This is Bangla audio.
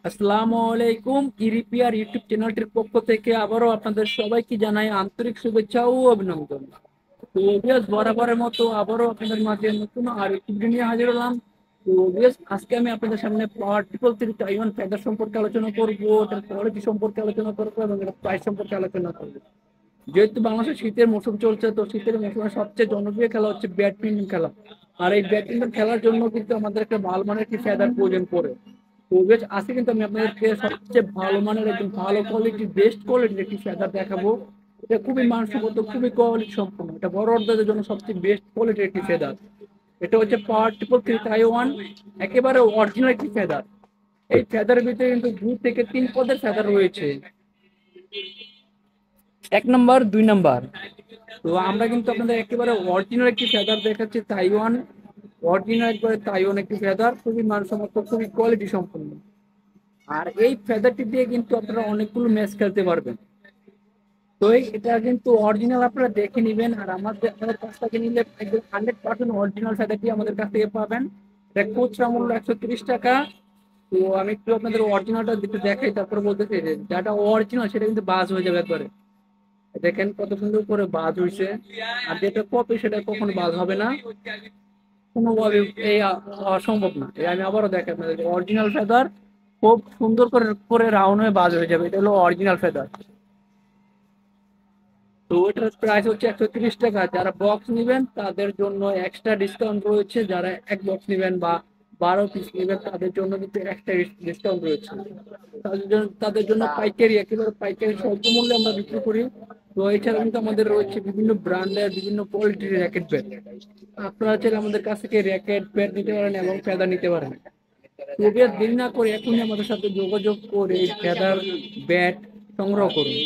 আসসালামু আলাইকুম। ইরিপিয়ার ইউটিউব চ্যানেলটির পক্ষ থেকে আবারও আপনাদের সবাইকে জানাই আন্তরিক শুভেচ্ছা ও অভিনন্দন। তো অবভিয়াস বরাবরের মতো আবারও আপনাদের মাঝে নতুন আর একটি ভিডিও নিয়ে হাজির হলাম। তো অবভিয়াস আজকে আমি আপনাদের সামনে পাওয়ার ট্রিপল থ্রি টাইওয়ান ফেদার সম্পর্কে আলোচনা করবো, এটার কোয়ালিটি সম্পর্কে আলোচনা করবো এবং এটার প্রাইস সম্পর্কে আলোচনা করবো। যেহেতু বাংলাদেশে শীতের মৌসুম চলছে, তো শীতের মৌসুমে সবচেয়ে জনপ্রিয় খেলা হচ্ছে ব্যাডমিন্টন খেলা। আর এই ব্যাডমিন্টন খেলার জন্য কিন্তু আমাদের একটা ভালো মানের একটি ফেদার প্রয়োজন পড়ে। তো বেশ আজকে কিন্তু আমি আপনাদেরকে সবচেয়ে ভালো মানের একদম ভালো কোয়ালিটি বেস্ট কোয়ালিটির একটি ফেদার দেখাবো। এটা খুবই মানসম্মত, খুবই কোয়ালিটি সম্পন্ন, এটা বড় অর্ডারের জন্য সবচেয়ে বেস্ট কোয়ালিটির একটি ফেদার। এটা হচ্ছে পাওয়ার ট্রিপল থ্রি তাইওয়ান, একেবারে অরিজিনাল একটি ফেদার। এই ফেদারের ভিতরে কিন্তু 2 থেকে 3 পদের ফেদার রয়েছে, 1 নম্বর 2 নম্বর। তো আমরা কিন্তু আপনাদের একেবারে অরিজিনাল একটি ফেদার দেখাচ্ছি, তাইওয়ান অরিজিনাল একবারে তাইওয়ান একটি ফেদার, খুবই মানসম্মত, খুবই কোয়ালিটি সম্পন্ন। আর এই ফেদারটি দিয়ে কিন্তু আপনারা অনেকগুলো ম্যাচ খেলতে পারবেন। তো এটা কিন্তু অরিজিনাল, আপনারা দেখে নেবেন। আর আমাদের কাছ থেকে নিলে একদম 100% অরিজিনাল ফেদারটি আমাদের কাছ থেকে পাবেন। এটা খুচরা মূল্য 130 টাকা। তো আমি একটু আপনাদের অরিজিনালটা দিতে দেখাই, তারপরে বলতেছি যে যেটা অরিজিনাল সেটা কিন্তু বাজ হয়ে যাবে একবারে। দেখেন কত সুন্দর করে বাজ হয়েছে। আর যেটা কপি সেটা কখনো বাজ হবে না কোনোভাবে, এই অসম্ভব না। এই আমি আবারও দেখেন আপনাদের অরিজিনাল ফেদার খুব সুন্দর করে করে রাউন্ড হয়ে বাজ হয়ে যাবে, এটা হলো অরিজিনাল ফেদার। তো এটার প্রাইস হচ্ছে 130 টাকা। যারা বক্স নেবেন তাদের জন্য এক্সট্রা ডিসকাউন্ট রয়েছে, যারা এক বক্স নেবেন বা 12 পিস নেবেন তাদের জন্য কিন্তু এক্সট্রা ডিসকাউন্ট রয়েছে। তাদের জন্য পাইকারি, একেবারে পাইকারি স্বল্প মূল্যে আমরা বিক্রি করি। তো এছাড়া কিন্তু আমাদের রয়েছে বিভিন্ন ব্র্যান্ডের বিভিন্ন কোয়ালিটির র্যাকেট ব্যাট। আপনারা চাইলে আমাদের কাছ থেকে র্যাকেট ব্যাট নিতে পারেন এবং ফেদার নিতে পারেন। তবে আর দেরি না করে এখনই আমাদের সাথে যোগাযোগ করে ফেদার ব্যাট সংগ্রহ করুন।